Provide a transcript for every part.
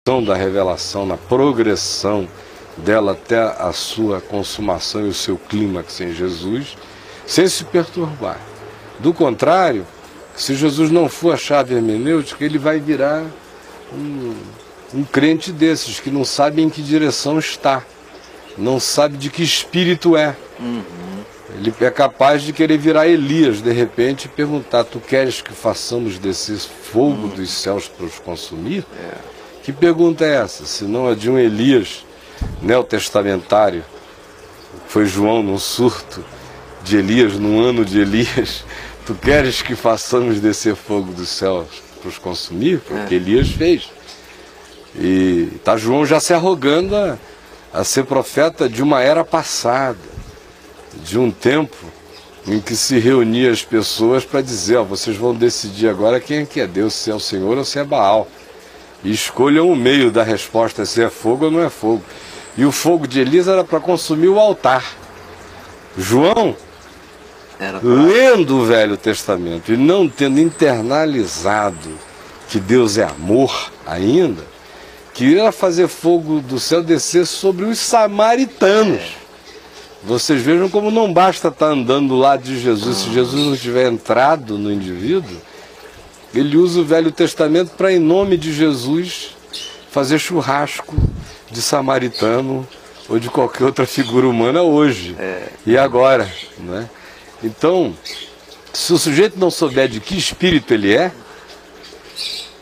da revelação, na progressão dela até a sua consumação e o seu clímax em Jesus, sem se perturbar. Do contrário, se Jesus não for a chave hermenêutica, ele vai virar um crente desses, que não sabe em que direção está, não sabe de que espírito é. Ele é capaz de querer virar Elias, de repente, e perguntar: tu queres que façamos descer fogo dos céus para os consumir? Que pergunta é essa? Se não a de um Elias neotestamentário, foi João num surto de Elias, num ano de Elias. Tu queres que façamos descer fogo dos céus para os consumir? Foi o que Elias fez. E está João já se arrogando a ser profeta de uma era passada, de um tempo em que se reunia as pessoas para dizer: ó, vocês vão decidir agora quem é que é Deus, se é o Senhor ou se é Baal. E escolham o meio da resposta, se é fogo ou não é fogo. E o fogo de Elias era para consumir o altar. João, lendo o Velho Testamento e não tendo internalizado que Deus é amor ainda, queria fazer fogo do céu descer sobre os samaritanos. Vocês vejam como não basta estar andando do lado de Jesus. Se Jesus não tiver entrado no indivíduo, ele usa o Velho Testamento para, em nome de Jesus, fazer churrasco de samaritano ou de qualquer outra figura humana hoje e agora, né? Então, se o sujeito não souber de que espírito ele é,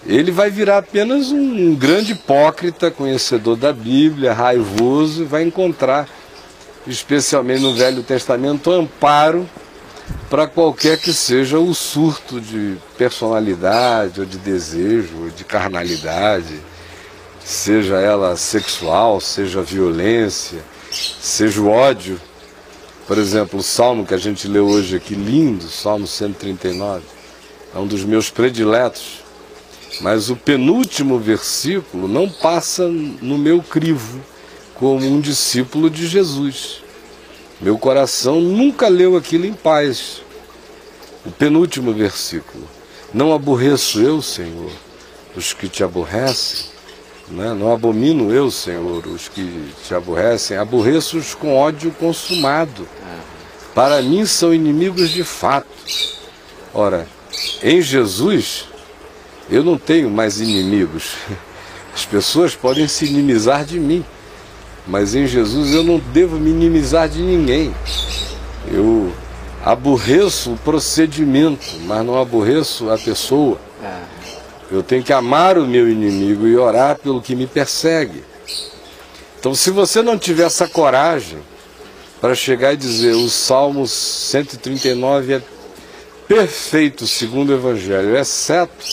ele vai virar apenas um grande hipócrita, conhecedor da Bíblia, raivoso, e vai encontrar, especialmente no Velho Testamento, amparo para qualquer que seja o surto de personalidade, ou de desejo, ou de carnalidade, seja ela sexual, seja violência, seja o ódio. Por exemplo, o salmo que a gente leu hoje aqui, lindo, Salmo 139, é um dos meus prediletos, mas o penúltimo versículo não passa no meu crivo como um discípulo de Jesus. Meu coração nunca leu aquilo em paz. O penúltimo versículo: não aborreço eu, Senhor, os que te aborrecem, né? Não abomino eu, Senhor, os que te aborrecem, aborreço-os com ódio consumado. Para mim são inimigos de fato. Ora, em Jesus eu não tenho mais inimigos. As pessoas podem se inimizar de mim, mas em Jesus eu não devo me inimizar de ninguém. Eu aborreço o procedimento, mas não aborreço a pessoa. Eu tenho que amar o meu inimigo e orar pelo que me persegue. Então, se você não tiver essa coragem para chegar e dizer: o Salmo 139 é perfeito segundo o Evangelho, exceto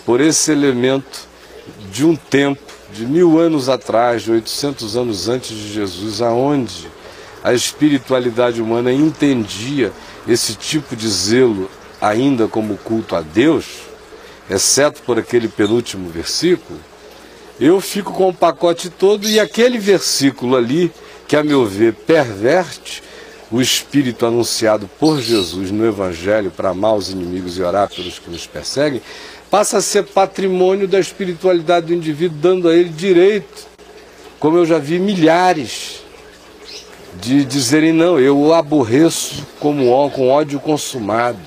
por esse elemento de um tempo, de 1000 anos atrás, de 800 anos antes de Jesus, aonde a espiritualidade humana entendia esse tipo de zelo ainda como culto a Deus, exceto por aquele penúltimo versículo, eu fico com o pacote todo, e aquele versículo ali, que a meu ver perverte o espírito anunciado por Jesus no Evangelho para amar os inimigos e orar pelos que nos perseguem, passa a ser patrimônio da espiritualidade do indivíduo, dando a ele direito, como eu já vi milhares, de dizerem: não, eu o aborreço com ódio consumado.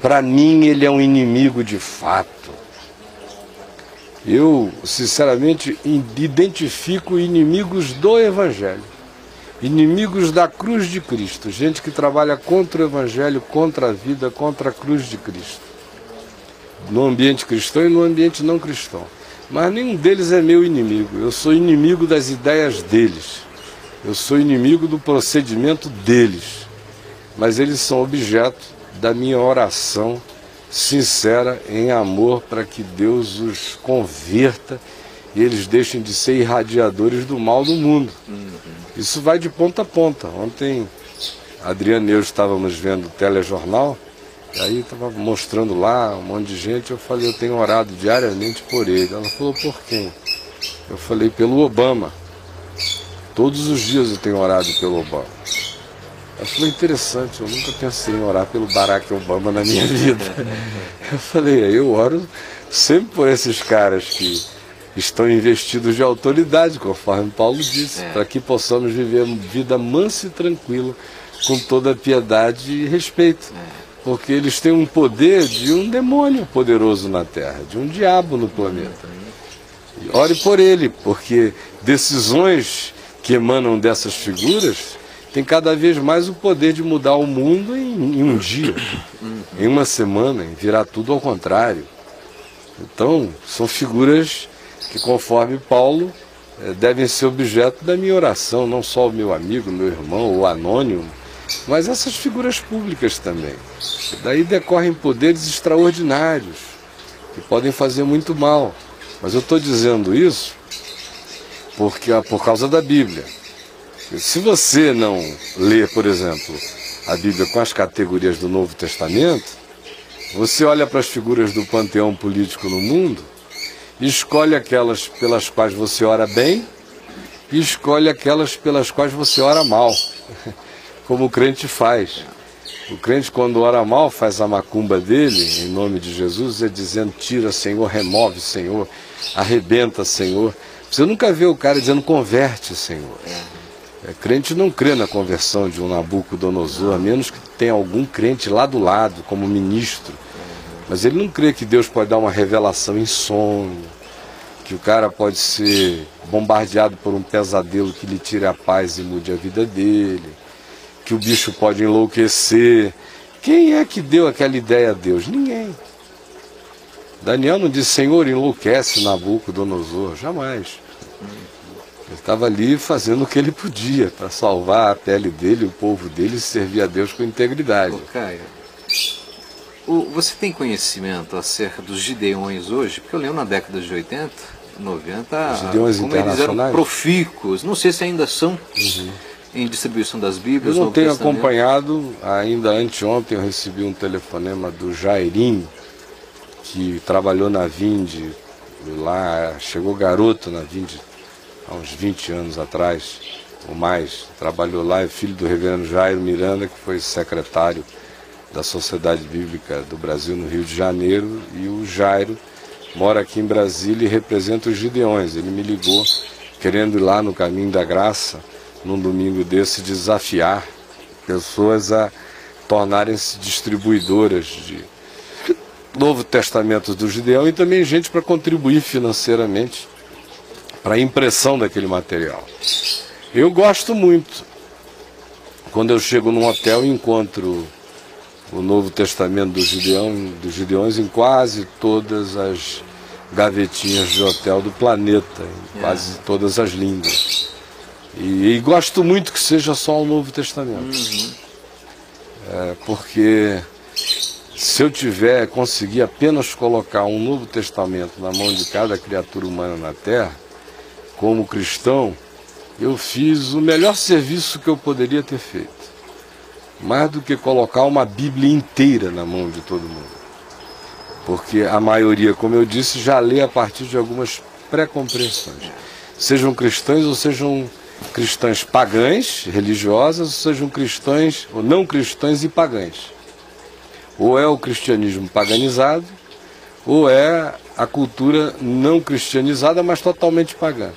Para mim ele é um inimigo de fato. Eu, sinceramente, identifico inimigos do Evangelho, inimigos da cruz de Cristo, gente que trabalha contra o Evangelho, contra a vida, contra a cruz de Cristo, no ambiente cristão e no ambiente não cristão. Mas nenhum deles é meu inimigo. Eu sou inimigo das ideias deles, eu sou inimigo do procedimento deles, mas eles são objeto da minha oração sincera em amor para que Deus os converta e eles deixem de ser irradiadores do mal do mundo. Isso vai de ponta a ponta. Ontem, Adriano e eu estávamos vendo o telejornal, e aí estava mostrando lá um monte de gente. Eu falei: eu tenho orado diariamente por ele. Ela falou: por quem? Eu falei: pelo Obama. Todos os dias eu tenho orado pelo Obama. Ela falou: interessante, eu nunca pensei em orar pelo Barack Obama na minha vida. Eu falei: eu oro sempre por esses caras que estão investidos de autoridade, conforme Paulo disse, para que possamos viver uma vida mansa e tranquila, com toda piedade e respeito. Porque eles têm um poder de um demônio poderoso na terra, de um diabo no planeta. E ore por ele, porque decisões que emanam dessas figuras têm cada vez mais o poder de mudar o mundo em um dia, em uma semana, em virar tudo ao contrário. Então, são figuras que, conforme Paulo, devem ser objeto da minha oração, não só o meu amigo, meu irmão, o anônimo, mas essas figuras públicas também. Daí decorrem poderes extraordinários, que podem fazer muito mal. Mas eu estou dizendo isso por causa da Bíblia. Se você não lê, por exemplo, a Bíblia com as categorias do Novo Testamento, você olha para as figuras do panteão político no mundo e escolhe aquelas pelas quais você ora bem e escolhe aquelas pelas quais você ora mal, como o crente faz. O crente, quando ora mal, faz a macumba dele, em nome de Jesus, dizendo: tira, Senhor, remove, Senhor, arrebenta, Senhor. Você nunca vê o cara dizendo: converte, Senhor. Crente não crê na conversão de um Nabucodonosor, a menos que tenha algum crente lá do lado, como ministro. Mas ele não crê que Deus pode dar uma revelação em sonho, que o cara pode ser bombardeado por um pesadelo que lhe tire a paz e mude a vida dele, que o bicho pode enlouquecer. Quem é que deu aquela ideia a Deus? Ninguém. Daniel não disse: Senhor, enlouquece Nabucodonosor. Jamais. Ele estava ali fazendo o que ele podia para salvar a pele dele, o povo dele, e servir a Deus com integridade. Caio, você tem conhecimento acerca dos Gideões hoje? Porque eu lembro na década de 80, 90, Gideões como eles eram internacionais? profícuos. Não sei se ainda são em distribuição das Bíblias. Eu não tenho acompanhado. Ainda anteontem eu recebi um telefonema do Jairinho, que trabalhou na Vinde, lá, chegou garoto na Vinde há uns 20 anos atrás, ou mais. Trabalhou lá, é filho do reverendo Jairo Miranda, que foi secretário da Sociedade Bíblica do Brasil no Rio de Janeiro, e o Jairo mora aqui em Brasília e representa os Gideões. Ele me ligou querendo ir lá no Caminho da Graça, num domingo desse, desafiar pessoas a tornarem-se distribuidoras de Novo Testamento do Gideão, e também gente para contribuir financeiramente para a impressão daquele material. Eu gosto muito. Quando eu chego num hotel e encontro o Novo Testamento dos Gideões em quase todas as gavetinhas de hotel do planeta, em quase todas as línguas. E gosto muito que seja só o Novo Testamento. Porque se eu conseguir apenas colocar um Novo Testamento na mão de cada criatura humana na Terra, como cristão, eu fiz o melhor serviço que eu poderia ter feito. Mais do que colocar uma Bíblia inteira na mão de todo mundo. Porque a maioria, como eu disse, já lê a partir de algumas pré-compreensões. Sejam cristãos ou sejam cristãs pagãs, religiosas, ou sejam cristãs ou não cristãs e pagãs. Ou é o cristianismo paganizado, ou é a cultura não cristianizada, mas totalmente pagã.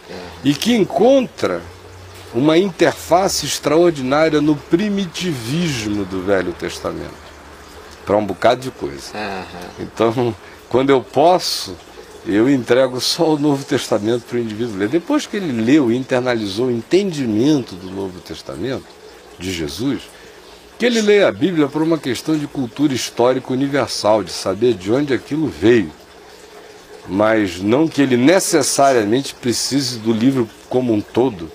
E que encontra uma interface extraordinária no primitivismo do Velho Testamento, para um bocado de coisa. Então, quando eu posso, eu entrego só o Novo Testamento para o indivíduo ler. Depois que ele leu e internalizou o entendimento do Novo Testamento, de Jesus, que ele leia a Bíblia por uma questão de cultura histórica universal, de saber de onde aquilo veio, mas não que ele necessariamente precise do livro como um todo,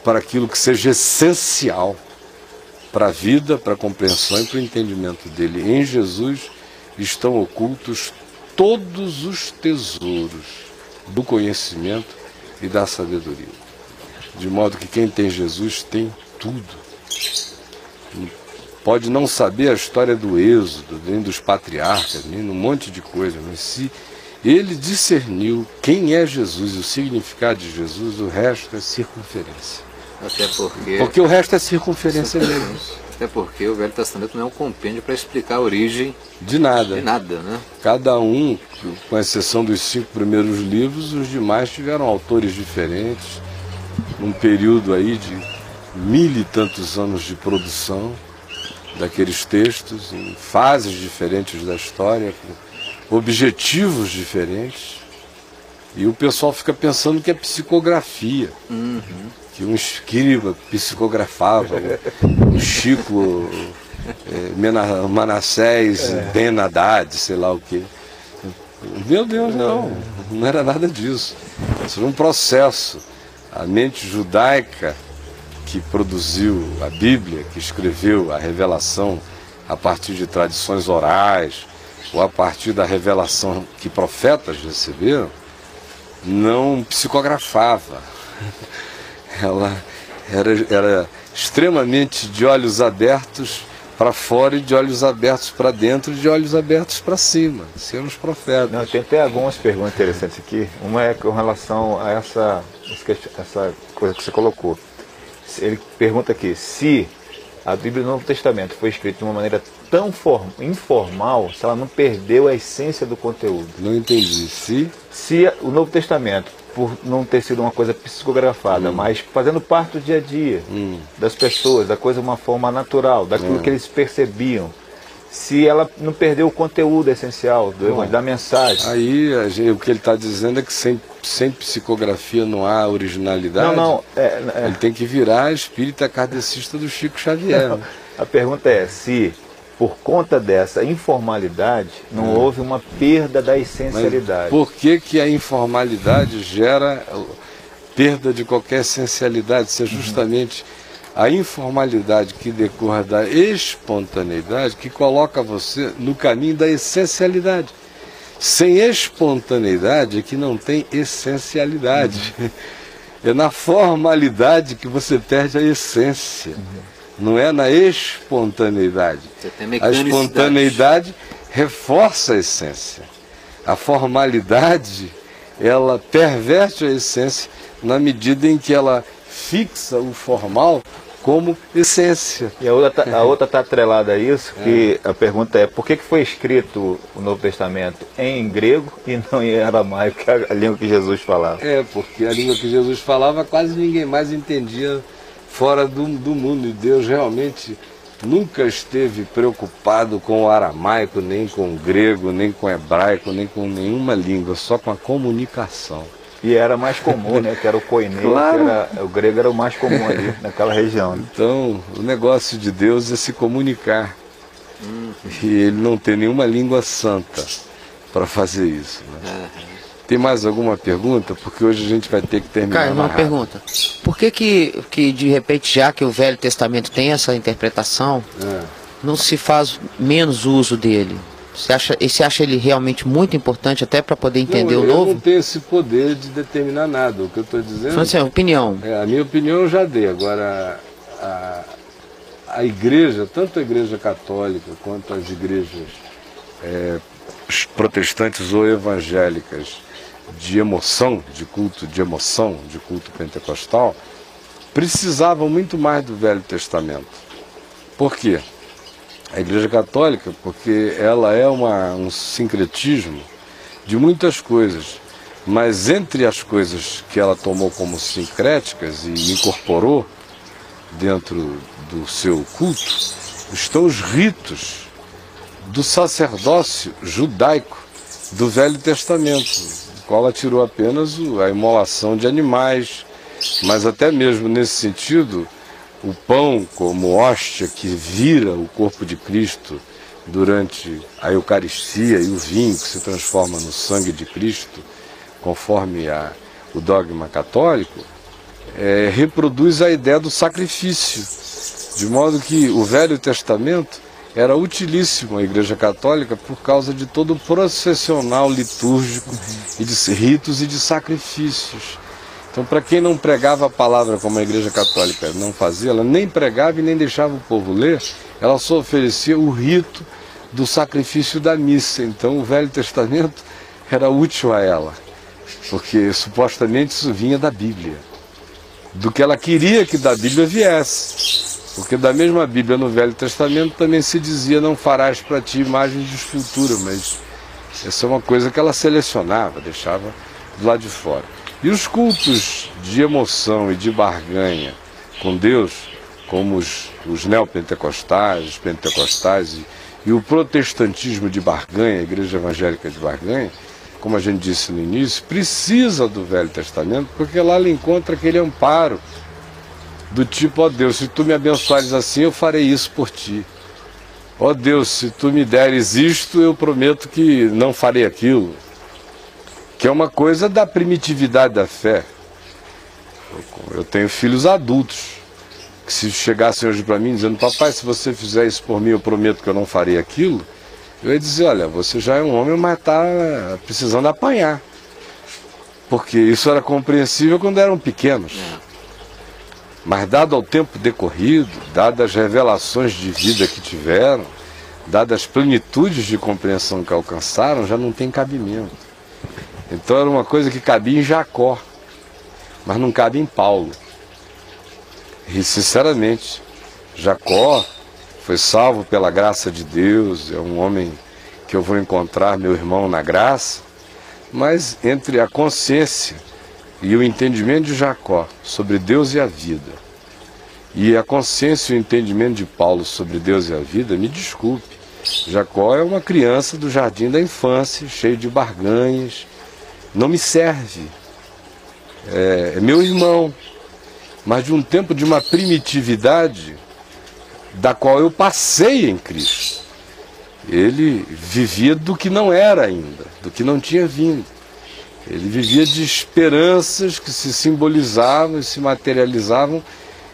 para aquilo que seja essencial para a vida, para a compreensão e para o entendimento dele. Em Jesus estão ocultos todos os tesouros do conhecimento e da sabedoria. De modo que quem tem Jesus tem tudo. Pode não saber a história do Êxodo, nem dos patriarcas, nem um monte de coisa, mas se ele discerniu quem é Jesus e o significado de Jesus, o resto é circunferência. Até porque o resto é circunferência mesmo. Até porque o Velho Testamento não é um compêndio para explicar a origem de nada. de nada, né? Cada um, com exceção dos 5 primeiros livros, os demais tiveram autores diferentes, num período aí de 1000 e tantos anos de produção daqueles textos, em fases diferentes da história, com objetivos diferentes. E o pessoal fica pensando que é psicografia, que um escriba psicografava, um Chico, Manassés, Ben Haddad, sei lá o quê. Meu Deus, não era nada disso. Isso era um processo. A mente judaica que produziu a Bíblia, que escreveu a revelação a partir de tradições orais, ou a partir da revelação que profetas receberam, não psicografava. Ela era extremamente de olhos abertos para fora e de olhos abertos para dentro e de olhos abertos para cima. Sendo os profetas. Não, tem até algumas perguntas interessantes aqui. Uma é com relação a essa coisa que você colocou. Ele pergunta aqui, se a Bíblia do Novo Testamento foi escrita de uma maneira tão informal, se ela não perdeu a essência do conteúdo. Não entendi. Se o Novo Testamento, por não ter sido uma coisa psicografada, mas fazendo parte do dia a dia das pessoas, da coisa de uma forma natural, daquilo que eles percebiam, se ela não perdeu o conteúdo essencial do evangelho, da mensagem. Aí o que ele está dizendo é que sem psicografia não há originalidade. Ele tem que virar espírita kardecista do Chico Xavier. Né? A pergunta é se, por conta dessa informalidade, não houve uma perda da essencialidade. Mas por que a informalidade gera perda de qualquer essencialidade? Se é justamente a informalidade que decorre da espontaneidade que coloca você no caminho da essencialidade. Sem espontaneidade é que não tem essencialidade. É na formalidade que você perde a essência. Não é na espontaneidade. A espontaneidade reforça a essência. A formalidade, ela perverte a essência na medida em que ela fixa o formal como essência. E a outra está atrelada a isso, que a pergunta é, por que foi escrito o Novo Testamento em grego e não em aramaico, que é a língua que Jesus falava? Porque a língua que Jesus falava quase ninguém mais entendia fora do mundo, e Deus realmente nunca esteve preocupado com o aramaico, nem com o grego, nem com o hebraico, nem com nenhuma língua, só com a comunicação. E era mais comum, né? Que era o koineu, claro. O grego era o mais comum ali naquela região. Né? Então, o negócio de Deus é se comunicar. E ele não tem nenhuma língua santa para fazer isso. Né? Tem mais alguma pergunta? Porque hoje a gente vai ter que terminar. Caio, uma pergunta. Por que de repente, já que o Velho Testamento tem essa interpretação, não se faz menos uso dele? Você acha ele realmente muito importante até para poder entender o novo? Eu não tenho esse poder de determinar nada. O que eu estou dizendo... Assim, opinião. A minha opinião eu já dei. Agora, a igreja, tanto a igreja católica quanto as igrejas protestantes ou evangélicas de emoção, de culto pentecostal, precisavam muito mais do Velho Testamento. Por quê? A Igreja Católica, porque ela é um sincretismo de muitas coisas, mas entre as coisas que ela tomou como sincréticas e incorporou dentro do seu culto, estão os ritos do sacerdócio judaico do Velho Testamento, do qual ela tirou apenas a imolação de animais, mas até mesmo nesse sentido, o pão como hóstia que vira o corpo de Cristo durante a Eucaristia e o vinho que se transforma no sangue de Cristo, conforme o dogma católico, reproduz a ideia do sacrifício, de modo que o Velho Testamento era utilíssimo à Igreja Católica por causa de todo o processional litúrgico e de ritos e de sacrifícios. Então, para quem não pregava a palavra como a Igreja Católica não fazia, ela nem pregava e nem deixava o povo ler, ela só oferecia o rito do sacrifício da missa. Então, o Velho Testamento era útil a ela, porque supostamente isso vinha da Bíblia, do que ela queria que da Bíblia viesse. Porque da mesma Bíblia no Velho Testamento também se dizia: não farás para ti imagem de escultura, mas essa é uma coisa que ela selecionava, deixava do lado de fora. E os cultos de emoção e de barganha com Deus, como os neopentecostais, os pentecostais e o protestantismo de barganha, a igreja evangélica de barganha, como a gente disse no início, precisa do Velho Testamento, porque lá ele encontra aquele amparo do tipo: ó Deus, se tu me abençoares assim, eu farei isso por ti. Ó Deus, se tu me deres isto, eu prometo que não farei aquilo. Que é uma coisa da primitividade da fé. Eu tenho filhos adultos, que se chegassem hoje para mim dizendo: papai, se você fizer isso por mim, eu prometo que eu não farei aquilo, eu ia dizer: olha, você já é um homem, mas está precisando apanhar. Porque isso era compreensível quando eram pequenos. Mas dado ao tempo decorrido, dadas as revelações de vida que tiveram, dadas as plenitudes de compreensão que alcançaram, já não tem cabimento. Então era uma coisa que cabia em Jacó, mas não cabe em Paulo. E sinceramente, Jacó foi salvo pela graça de Deus, é um homem que eu vou encontrar, meu irmão, na graça, mas entre a consciência e o entendimento de Jacó sobre Deus e a vida, e a consciência e o entendimento de Paulo sobre Deus e a vida, me desculpe, Jacó é uma criança do jardim da infância, cheio de barganhas, não me serve, é meu irmão, mas de um tempo de uma primitividade da qual eu passei em Cristo. Ele vivia do que não era ainda, do que não tinha vindo. Ele vivia de esperanças que se simbolizavam e se materializavam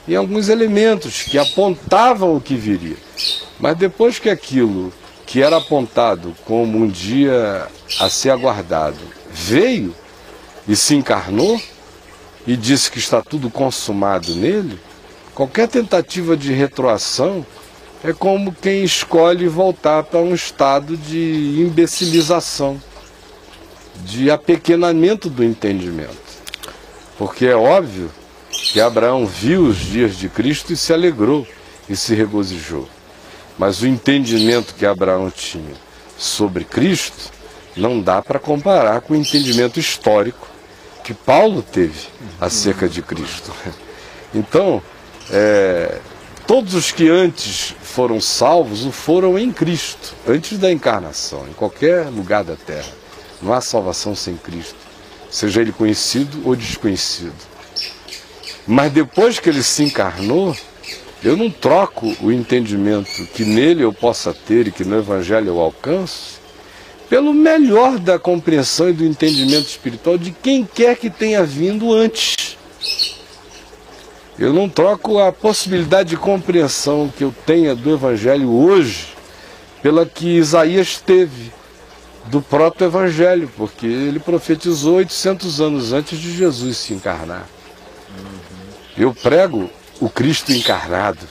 em alguns elementos que apontavam o que viria. Mas depois que aquilo que era apontado como um dia a ser aguardado veio e se encarnou e disse que está tudo consumado nele, qualquer tentativa de retroação é como quem escolhe voltar para um estado de imbecilização, de apequenamento do entendimento. Porque é óbvio que Abraão viu os dias de Cristo e se alegrou e se regozijou. Mas o entendimento que Abraão tinha sobre Cristo não dá para comparar com o entendimento histórico que Paulo teve acerca de Cristo. Então, todos os que antes foram salvos o foram em Cristo, antes da encarnação, em qualquer lugar da terra. Não há salvação sem Cristo, seja ele conhecido ou desconhecido. Mas depois que ele se encarnou, eu não troco o entendimento que nele eu possa ter e que no Evangelho eu alcanço, pelo melhor da compreensão e do entendimento espiritual de quem quer que tenha vindo antes. Eu não troco a possibilidade de compreensão que eu tenha do Evangelho hoje pela que Isaías teve do proto-evangelho, porque ele profetizou 800 anos antes de Jesus se encarnar. Eu prego o Cristo encarnado.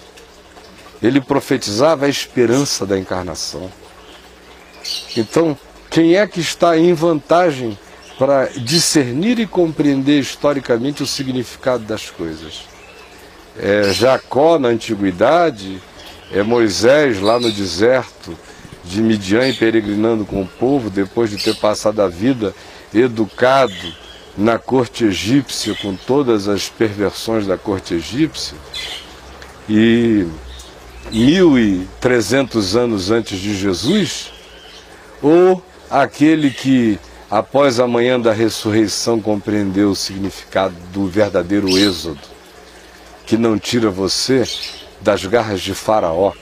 Ele profetizava a esperança da encarnação. Então, quem é que está em vantagem para discernir e compreender historicamente o significado das coisas? É Jacó na antiguidade? É Moisés lá no deserto de Midian peregrinando com o povo depois de ter passado a vida educado na corte egípcia com todas as perversões da corte egípcia? E 1300 anos antes de Jesus? Ou aquele que após a manhã da ressurreição compreendeu o significado do verdadeiro êxodo, que não tira você das garras de Faraó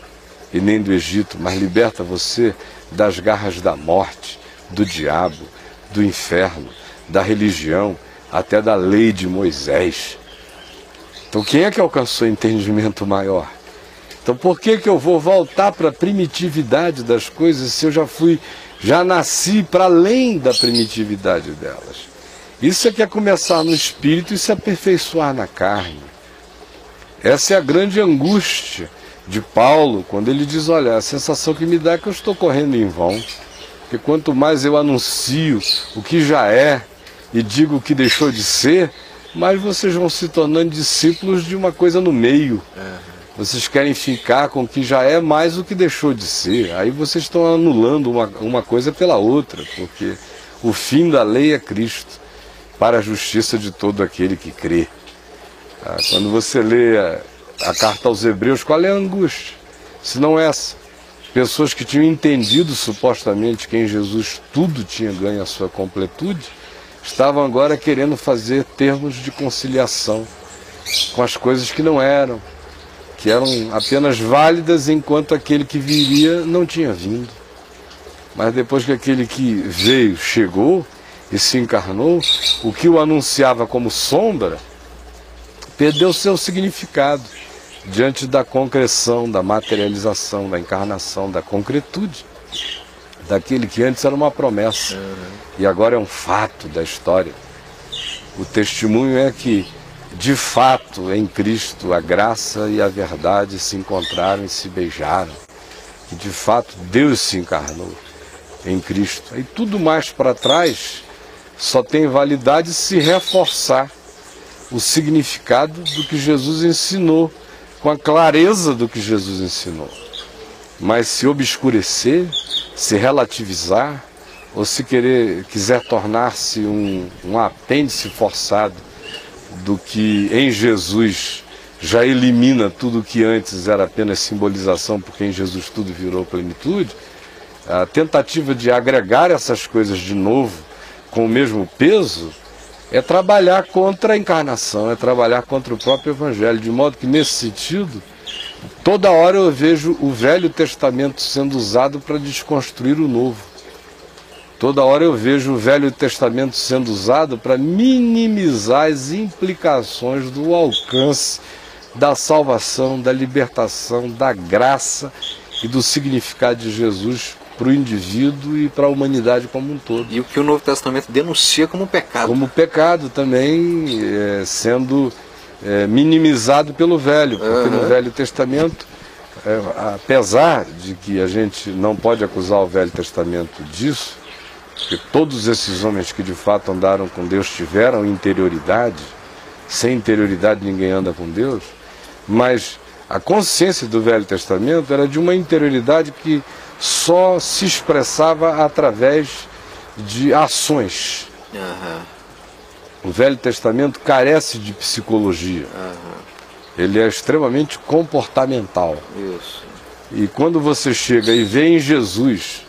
e nem do Egito, mas liberta você das garras da morte, do diabo, do inferno, da religião, até da lei de Moisés. Então quem é que alcançou entendimento maior? Então por que eu vou voltar para a primitividade das coisas se eu já nasci para além da primitividade delas? Isso é que é começar no espírito e se aperfeiçoar na carne. Essa é a grande angústia de Paulo, quando ele diz, olha, a sensação que me dá é que eu estou correndo em vão, porque quanto mais eu anuncio o que já é e digo o que deixou de ser, mais vocês vão se tornando discípulos de uma coisa no meio, vocês querem ficar com o que já é mais do que deixou de ser. Aí vocês estão anulando uma coisa pela outra, porque o fim da lei é Cristo, para a justiça de todo aquele que crê. Quando você lê a carta aos Hebreus, qual é a angústia? Se não essa. Pessoas que tinham entendido supostamente que em Jesus tudo tinha ganho a sua completude, estavam agora querendo fazer termos de conciliação com as coisas que não eram, que eram apenas válidas enquanto aquele que viria não tinha vindo. Mas depois que aquele que veio chegou e se encarnou, o que o anunciava como sombra perdeu seu significado diante da concreção, da materialização, da encarnação, da concretude daquele que antes era uma promessa e agora é um fato da história. O testemunho é que, de fato, em Cristo a graça e a verdade se encontraram e se beijaram, que de fato Deus se encarnou em Cristo. E tudo mais para trás só tem validade se reforçar o significado do que Jesus ensinou, com a clareza do que Jesus ensinou. Mas se obscurecer, se relativizar, ou se quiser tornar-se um apêndice forçado do que em Jesus já elimina tudo que antes era apenas simbolização, porque em Jesus tudo virou plenitude, a tentativa de agregar essas coisas de novo com o mesmo peso é trabalhar contra a encarnação, é trabalhar contra o próprio Evangelho, de modo que nesse sentido, toda hora eu vejo o Velho Testamento sendo usado para desconstruir o Novo. Toda hora eu vejo o Velho Testamento sendo usado para minimizar as implicações do alcance da salvação, da libertação, da graça e do significado de Jesus para o indivíduo e para a humanidade como um todo. E o que o Novo Testamento denuncia como pecado. Como pecado também, sendo minimizado pelo Velho, porque no Velho Testamento, apesar de que a gente não pode acusar o Velho Testamento disso, porque todos esses homens que de fato andaram com Deus tiveram interioridade, sem interioridade ninguém anda com Deus, mas a consciência do Velho Testamento era de uma interioridade que só se expressava através de ações. O Velho Testamento carece de psicologia. Ele é extremamente comportamental. Isso. E quando você chega e vê em Jesus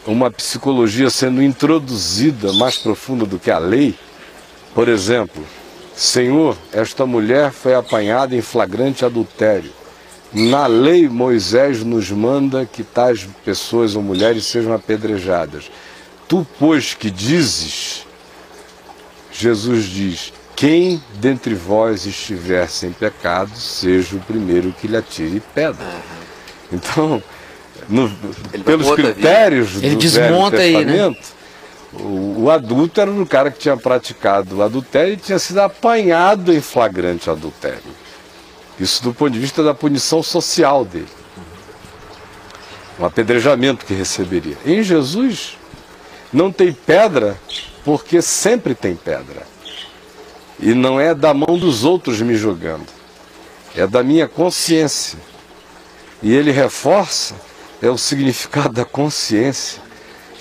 uma psicologia sendo introduzida mais profunda do que a lei, por exemplo, Senhor, esta mulher foi apanhada em flagrante adultério. Na lei, Moisés nos manda que tais pessoas ou mulheres sejam apedrejadas. Tu, pois, que dizes, Jesus diz, quem dentre vós estiver sem pecado, seja o primeiro que lhe atire pedra. Então, pelos critérios do Velho Testamento, o adulto era o cara que tinha praticado o adultério e tinha sido apanhado em flagrante adultério. Isso do ponto de vista da punição social dele. Um apedrejamento que receberia. Em Jesus, não tem pedra, porque sempre tem pedra. E não é da mão dos outros me julgando. É da minha consciência. E ele reforça o significado da consciência.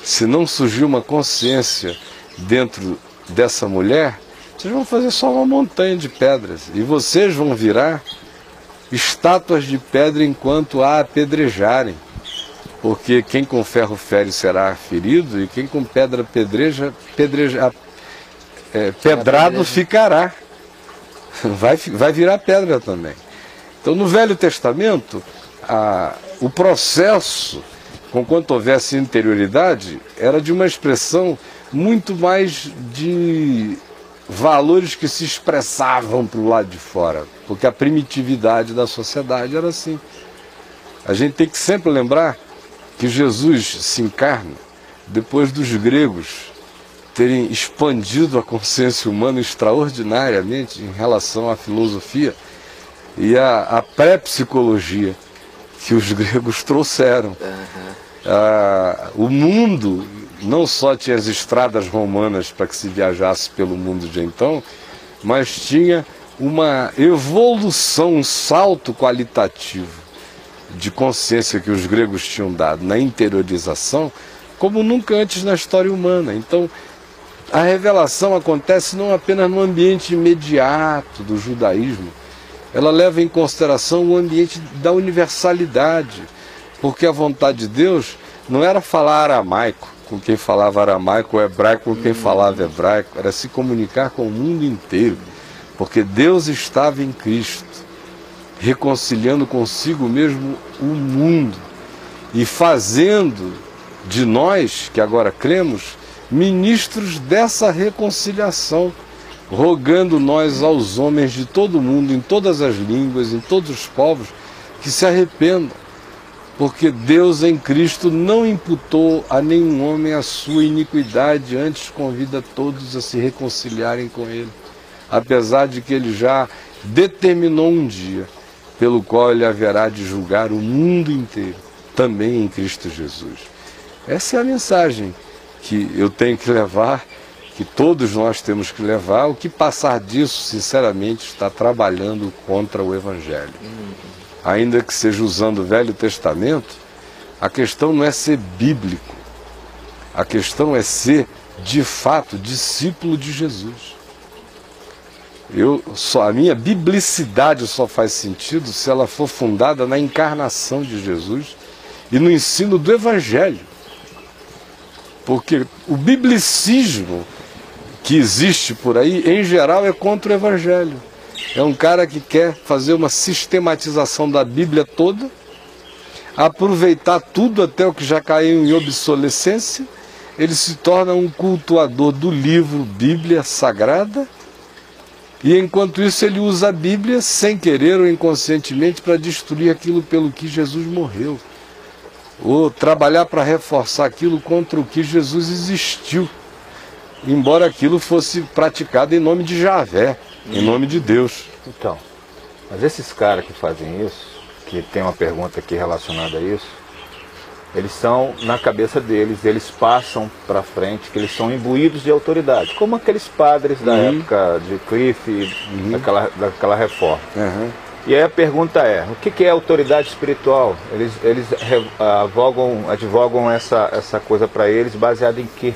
Se não surgir uma consciência dentro dessa mulher, vocês vão fazer só uma montanha de pedras. E vocês vão virar estátuas de pedra enquanto a apedrejarem. Porque quem com ferro fere será ferido, e quem com pedra pedrado ficará. Vai virar pedra também. Então no Velho Testamento, o processo, conquanto houvesse interioridade, era de uma expressão muito mais de valores que se expressavam para o lado de fora, porque a primitividade da sociedade era assim. A gente tem que sempre lembrar que Jesus se encarna depois dos gregos terem expandido a consciência humana extraordinariamente em relação à filosofia e à pré-psicologia que os gregos trouxeram. O mundo não só tinha as estradas romanas para que se viajasse pelo mundo de então, mas tinha uma evolução, um salto qualitativo de consciência que os gregos tinham dado na interiorização, como nunca antes na história humana. Então, a revelação acontece não apenas no ambiente imediato do judaísmo, ela leva em consideração o ambiente da universalidade, porque a vontade de Deus não era falar aramaico com quem falava aramaico, ou hebraico com quem falava hebraico, era se comunicar com o mundo inteiro, porque Deus estava em Cristo, reconciliando consigo mesmo o mundo e fazendo de nós, que agora cremos, ministros dessa reconciliação, rogando nós aos homens de todo o mundo, em todas as línguas, em todos os povos, que se arrependam, porque Deus em Cristo não imputou a nenhum homem a sua iniquidade, antes convida todos a se reconciliarem com Ele, apesar de que Ele já determinou um dia, pelo qual Ele haverá de julgar o mundo inteiro, também em Cristo Jesus. Essa é a mensagem que eu tenho que levar, que todos nós temos que levar. O que passar disso, sinceramente, está trabalhando contra o Evangelho. Ainda que seja usando o Velho Testamento, a questão não é ser bíblico, a questão é ser, de fato, discípulo de Jesus. A minha biblicidade só faz sentido se ela for fundada na encarnação de Jesus e no ensino do Evangelho. Porque o biblicismo que existe por aí, em geral, é contra o Evangelho. É um cara que quer fazer uma sistematização da Bíblia toda, aproveitar tudo até o que já caiu em obsolescência. Ele se torna um cultuador do livro Bíblia Sagrada, e enquanto isso ele usa a Bíblia, sem querer ou inconscientemente, para destruir aquilo pelo que Jesus morreu, ou trabalhar para reforçar aquilo contra o que Jesus existiu, embora aquilo fosse praticado em nome de Javé, em nome de Deus. Então, mas esses caras que fazem isso, que tem uma pergunta aqui relacionada a isso, eles são, na cabeça deles, eles passam para frente que eles são imbuídos de autoridade, como aqueles padres da época de Cliff, daquela reforma. E aí a pergunta é, o que é autoridade espiritual? Eles advogam essa coisa para eles, baseado em quê?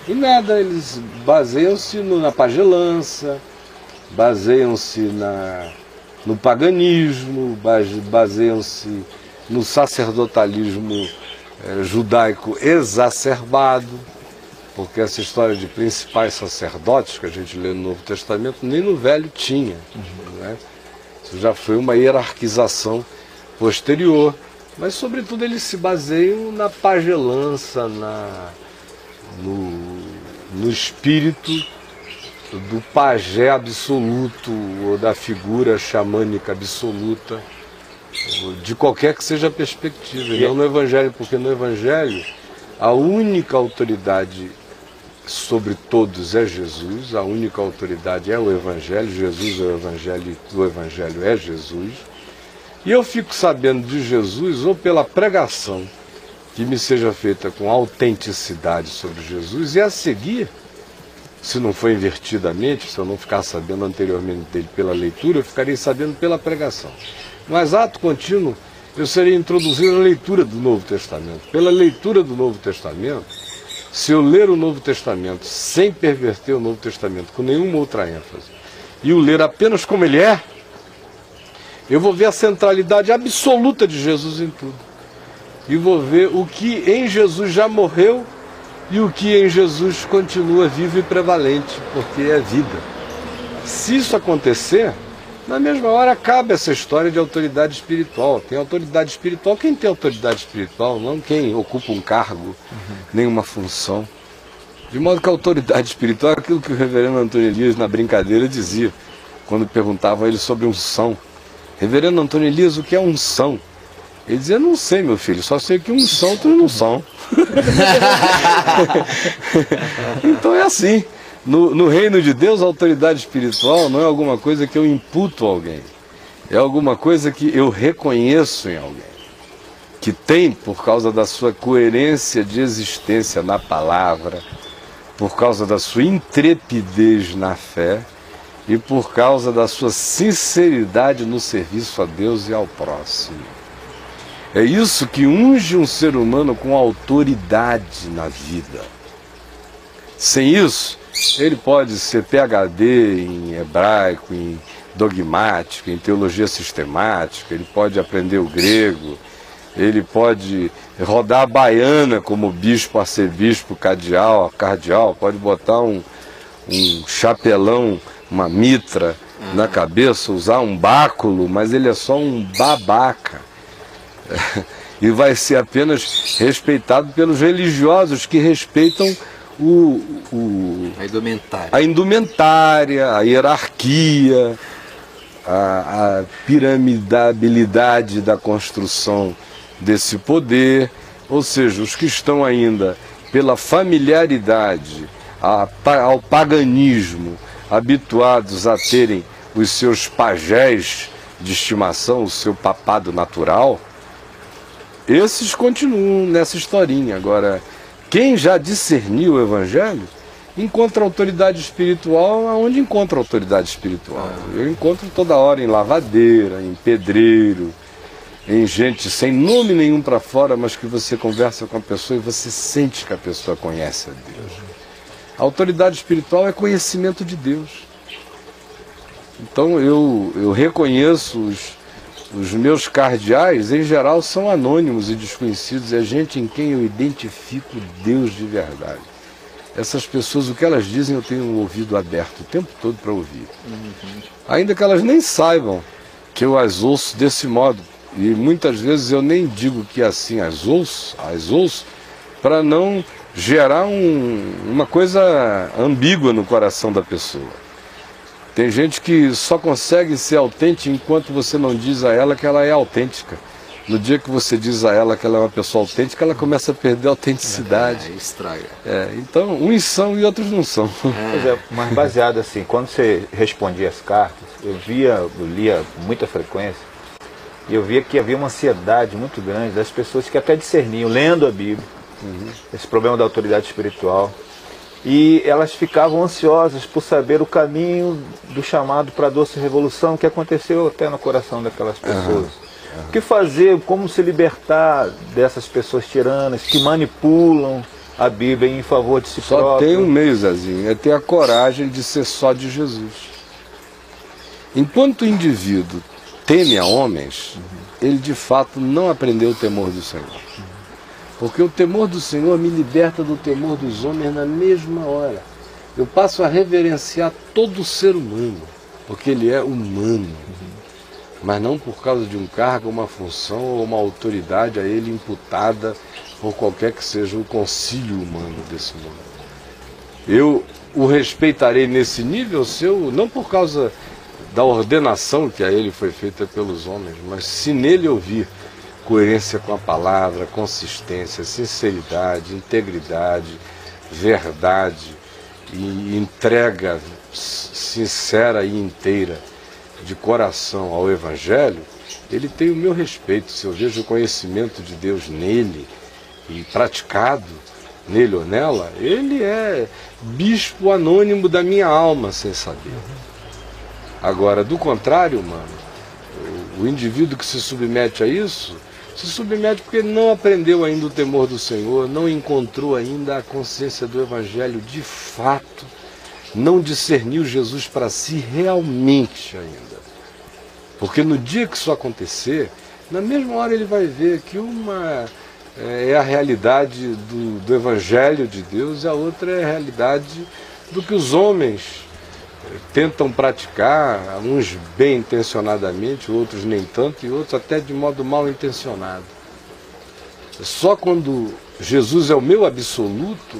Em nada, eles baseiam-se na pagelança, baseiam-se no paganismo, baseiam-se no sacerdotalismo judaico exacerbado, porque essa história de principais sacerdotes que a gente lê no Novo Testamento, nem no Velho tinha. Né? Isso já foi uma hierarquização posterior, mas sobretudo eles se baseiam na pagelança, no espírito do pajé absoluto, ou da figura xamânica absoluta, de qualquer que seja a perspectiva, e não no Evangelho, porque no Evangelho a única autoridade sobre todos é Jesus, a única autoridade é o Evangelho, Jesus é o Evangelho e o Evangelho é Jesus, e eu fico sabendo de Jesus ou pela pregação que me seja feita com autenticidade sobre Jesus, e a seguir, se não for invertidamente, se eu não ficar sabendo anteriormente dele pela leitura, eu ficarei sabendo pela pregação. Mas ato contínuo, eu serei introduzido na leitura do Novo Testamento. Pela leitura do Novo Testamento, se eu ler o Novo Testamento sem perverter o Novo Testamento com nenhuma outra ênfase, e o ler apenas como ele é, eu vou ver a centralidade absoluta de Jesus em tudo. E vou ver o que em Jesus já morreu e o que em Jesus continua vivo e prevalente, porque é vida. Se isso acontecer, na mesma hora acaba essa história de autoridade espiritual. Tem autoridade espiritual quem tem autoridade espiritual, não quem ocupa um cargo, nem uma função. De modo que a autoridade espiritual é aquilo que o reverendo Antônio Elias, na brincadeira, dizia, quando perguntavam a ele sobre unção. Reverendo Antônio Elias, o que é unção? Ele dizia, não sei, meu filho, só sei que uns são, outros não são. Então é assim. No reino de Deus, a autoridade espiritual não é alguma coisa que eu imputo a alguém. É alguma coisa que eu reconheço em alguém. Que tem, por causa da sua coerência de existência na palavra, por causa da sua intrepidez na fé, e por causa da sua sinceridade no serviço a Deus e ao próximo. É isso que unge um ser humano com autoridade na vida. Sem isso, ele pode ser PhD em hebraico, em dogmática, em teologia sistemática, ele pode aprender o grego, ele pode rodar a baiana como bispo, arcebispo, cardeal, pode botar um chapelão, uma mitra na cabeça, usar um báculo, mas ele é só um babaca. E vai ser apenas respeitado pelos religiosos que respeitam a indumentária, a hierarquia, a piramidabilidade da construção desse poder, ou seja, os que estão ainda pela familiaridade ao paganismo, habituados a terem os seus pajés de estimação, o seu papado natural, esses continuam nessa historinha. Agora, quem já discerniu o Evangelho, encontra autoridade espiritual aonde encontra autoridade espiritual. Eu encontro toda hora em lavadeira, em pedreiro, em gente sem nome nenhum para fora, mas que você conversa com a pessoa e você sente que a pessoa conhece a Deus. A autoridade espiritual é conhecimento de Deus. Então eu reconheço os meus cardeais, em geral, são anônimos e desconhecidos. É gente em quem eu identifico Deus de verdade. Essas pessoas, o que elas dizem, eu tenho um ouvido aberto o tempo todo para ouvir. Ainda que elas nem saibam que eu as ouço desse modo. E muitas vezes eu nem digo que assim as ouço para não gerar uma coisa ambígua no coração da pessoa. Tem gente que só consegue ser autêntica enquanto você não diz a ela que ela é autêntica. No dia que você diz a ela que ela é uma pessoa autêntica, ela começa a perder a autenticidade. Estraga. Então, uns são e outros não são. Pois é, mas baseado assim, quando você respondia as cartas, eu lia com muita frequência, e eu via que havia uma ansiedade muito grande das pessoas que até discerniam, lendo a Bíblia, esse problema da autoridade espiritual. E elas ficavam ansiosas por saber o caminho do chamado para a doce revolução que aconteceu até no coração daquelas pessoas. O que fazer, como se libertar dessas pessoas tiranas que manipulam a Bíblia em favor de si próprio? Só tem um meio, Zezinho, é ter a coragem de ser só de Jesus. Enquanto o indivíduo teme a homens, ele de fato não aprendeu o temor do Senhor. Porque o temor do Senhor me liberta do temor dos homens na mesma hora. Eu passo a reverenciar todo ser humano, porque ele é humano. Mas não por causa de um cargo, uma função ou uma autoridade a ele imputada por qualquer que seja o concílio humano desse mundo. Eu o respeitarei nesse nível seu, não por causa da ordenação que a ele foi feita pelos homens, mas se nele ouvir coerência com a palavra, consistência, sinceridade, integridade, verdade e entrega sincera e inteira de coração ao Evangelho, ele tem o meu respeito. Se eu vejo o conhecimento de Deus nele e praticado nele ou nela, ele é bispo anônimo da minha alma sem saber. Agora, do contrário, o indivíduo que se submete a isso, se submete porque não aprendeu ainda o temor do Senhor, não encontrou ainda a consciência do Evangelho de fato, não discerniu Jesus para si realmente ainda. Porque no dia que isso acontecer, na mesma hora ele vai ver que uma é a realidade do Evangelho de Deus e a outra é a realidade do que os homens tentam praticar, uns bem intencionadamente, outros nem tanto, e outros até de modo mal intencionado. Só quando Jesus é o meu absoluto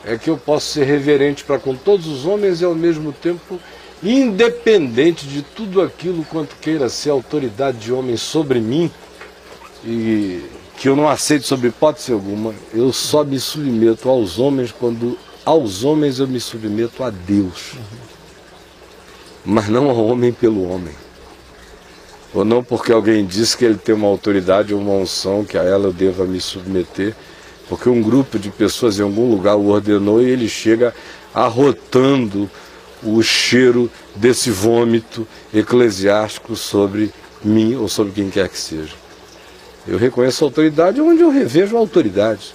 é que eu posso ser reverente para com todos os homens e ao mesmo tempo independente de tudo aquilo quanto queira ser autoridade de homem sobre mim, e que eu não aceito sob hipótese alguma. Eu só me submeto aos homens quando aos homens eu me submeto a Deus. Mas não ao homem pelo homem. Ou não porque alguém disse que ele tem uma autoridade ou uma unção que a ela eu deva me submeter, porque um grupo de pessoas em algum lugar o ordenou e ele chega arrotando o cheiro desse vômito eclesiástico sobre mim ou sobre quem quer que seja. Eu reconheço a autoridade onde eu revejo a autoridade.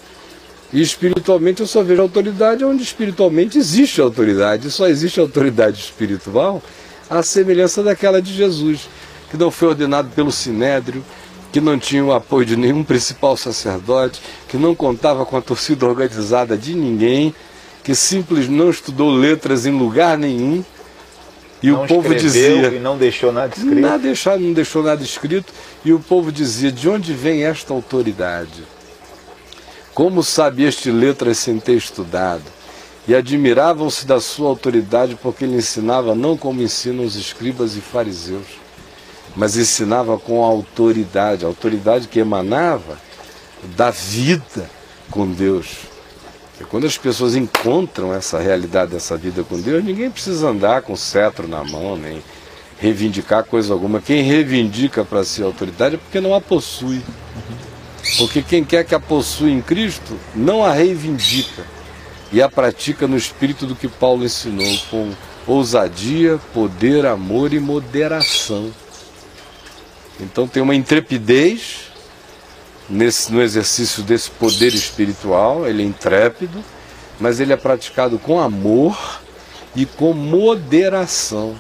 E espiritualmente eu só vejo a autoridade onde espiritualmente existe autoridade. E só existe autoridade espiritual à semelhança daquela de Jesus, que não foi ordenado pelo Sinédrio, que não tinha o apoio de nenhum principal sacerdote, que não contava com a torcida organizada de ninguém, que simplesmente não estudou letras em lugar nenhum. E não o povo dizia... E não deixou nada escrito. Não deixou nada escrito. E o povo dizia, de onde vem esta autoridade? Como sabe este letras sem ter estudado? E admiravam-se da sua autoridade, porque ele ensinava não como ensinam os escribas e fariseus, mas ensinava com autoridade, a autoridade que emanava da vida com Deus. E quando as pessoas encontram essa realidade dessa vida com Deus, ninguém precisa andar com cetro na mão, nem reivindicar coisa alguma. Quem reivindica para si a autoridade é porque não a possui. Porque quem quer que a possui em Cristo, não a reivindica e a pratica no espírito do que Paulo ensinou, com ousadia, poder, amor e moderação. Então tem uma intrepidez no exercício desse poder espiritual, ele é intrépido, mas ele é praticado com amor e com moderação.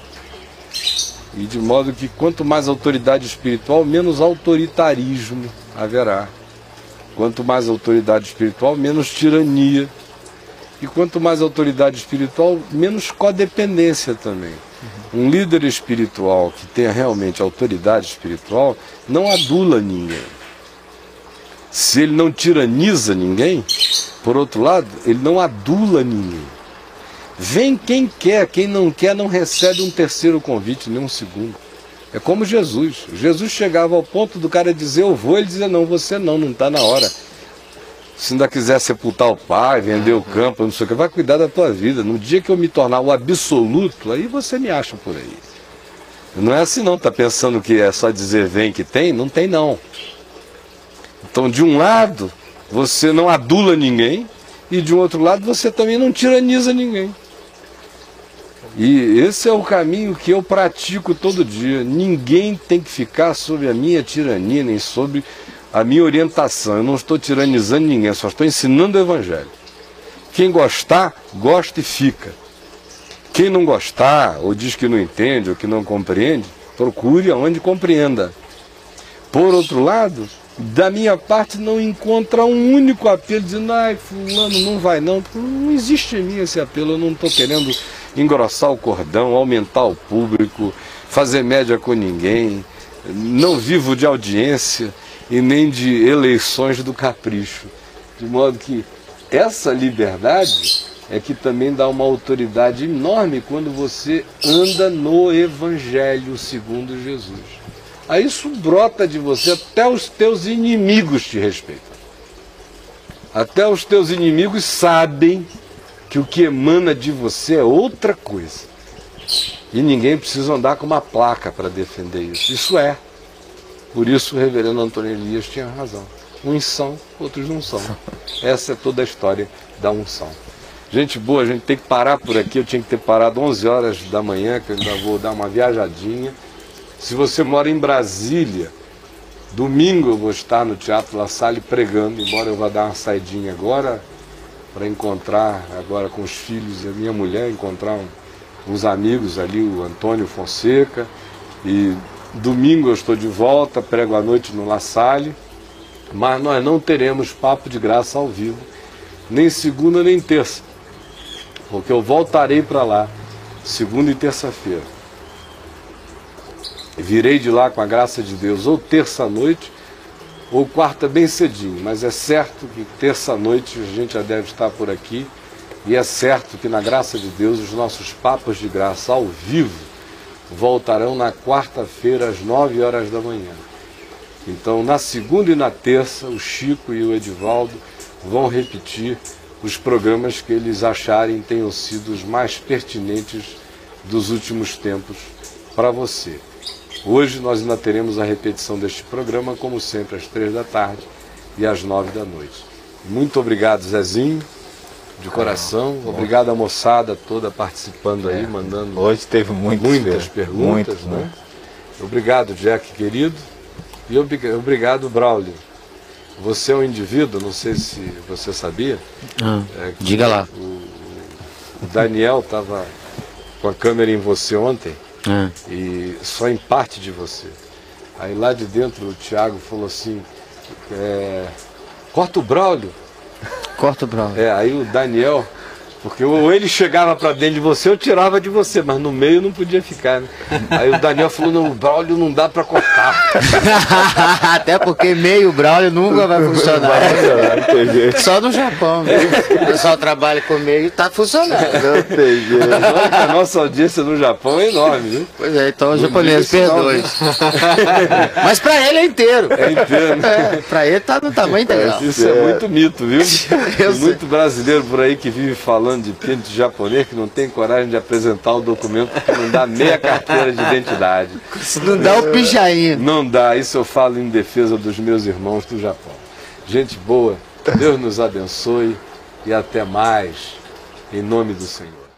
E de modo que quanto mais autoridade espiritual, menos autoritarismo haverá. Quanto mais autoridade espiritual, menos tirania. E quanto mais autoridade espiritual, menos codependência também. Um líder espiritual que tenha realmente autoridade espiritual não adula ninguém. Se ele não tiraniza ninguém, por outro lado, ele não adula ninguém. Vem quem não quer não recebe um terceiro convite, nem um segundo. É como Jesus. Jesus chegava ao ponto do cara dizer eu vou, ele dizia não, você não está na hora. Se ainda quiser sepultar o pai, vender o campo, não sei o que, vai cuidar da tua vida. No dia que eu me tornar o absoluto, aí você me acha por aí. Não é assim não, tá pensando que é só dizer vem que tem? Não tem não. Então de um lado, você não adula ninguém, e de um outro lado você também não tiraniza ninguém. E esse é o caminho que eu pratico todo dia. Ninguém tem que ficar sob a minha tirania, nem sobre a minha orientação. Eu não estou tiranizando ninguém, só estou ensinando o Evangelho. Quem gostar, gosta e fica. Quem não gostar, ou diz que não entende, ou que não compreende, procure aonde compreenda. Por outro lado, da minha parte não encontra um único apelo dizendo, ai, fulano não vai não. Não existe em mim esse apelo, eu não estou querendo engrossar o cordão, aumentar o público, fazer média com ninguém, não vivo de audiência e nem de eleições do capricho. De modo que essa liberdade é que também dá uma autoridade enorme quando você anda no Evangelho segundo Jesus. Aí isso brota de você, até os teus inimigos te respeitam. Até os teus inimigos sabem que o que emana de você é outra coisa. E ninguém precisa andar com uma placa para defender isso. Isso é. Por isso o reverendo Antônio Elias tinha razão. Uns são, outros não são. Essa é toda a história da unção. Gente boa, a gente tem que parar por aqui. Eu tinha que ter parado 11 horas da manhã, que eu ainda vou dar uma viajadinha. Se você mora em Brasília, domingo eu vou estar no Teatro La Salle pregando, embora eu vá dar uma saidinha agora, para encontrar agora com os filhos e a minha mulher, encontrar uns amigos ali, o Antônio Fonseca. E domingo eu estou de volta, prego à noite no La Salle, mas nós não teremos Papo de Graça ao vivo, nem segunda nem terça, porque eu voltarei para lá, segunda e terça-feira. Virei de lá com a graça de Deus, ou terça-noite, ou quarta bem cedinho, mas é certo que terça-noite a gente já deve estar por aqui, e é certo que na graça de Deus os nossos papos de graça ao vivo voltarão na quarta-feira às 9 horas da manhã. Então na segunda e na terça o Chico e o Edivaldo vão repetir os programas que eles acharem tenham sido os mais pertinentes dos últimos tempos para você. Hoje nós ainda teremos a repetição deste programa, como sempre, às 3 da tarde e às 9 da noite. Muito obrigado, Zezinho. de coração. Obrigado à moçada toda participando aí, mandando Hoje teve muitas perguntas, né? Obrigado, Jack, querido. E obrigado, Braulio. Você é um indivíduo, não sei se você sabia. Diga lá. O Daniel estava com a câmera em você ontem e só em parte de você. Aí lá de dentro o Thiago falou assim, corta o Braulio. Corta o Braulio. Aí o Daniel, porque ou ele chegava para dentro de você, eu tirava de você, mas no meio não podia ficar, né? Aí o Daniel falou, não, o Braulio não dá para cortar. Até porque meio Braulio nunca vai funcionar. Só no Japão, o pessoal trabalha com meio e tá funcionando. Não tem jeito. A nossa audiência no Japão é enorme, viu? Pois é, então o japonês, perdoe. Mas pra ele é inteiro. É inteiro, né? Pra ele tá no tamanho integral. Isso é muito mito, viu? Tem muito brasileiro por aí que vive falando de pinto japonês que não tem coragem de apresentar o documento porque não dá meia carteira de identidade. Não dá o pijainho. Não dá, isso eu falo em defesa dos meus irmãos do Japão. Gente boa, Deus nos abençoe e até mais, em nome do Senhor.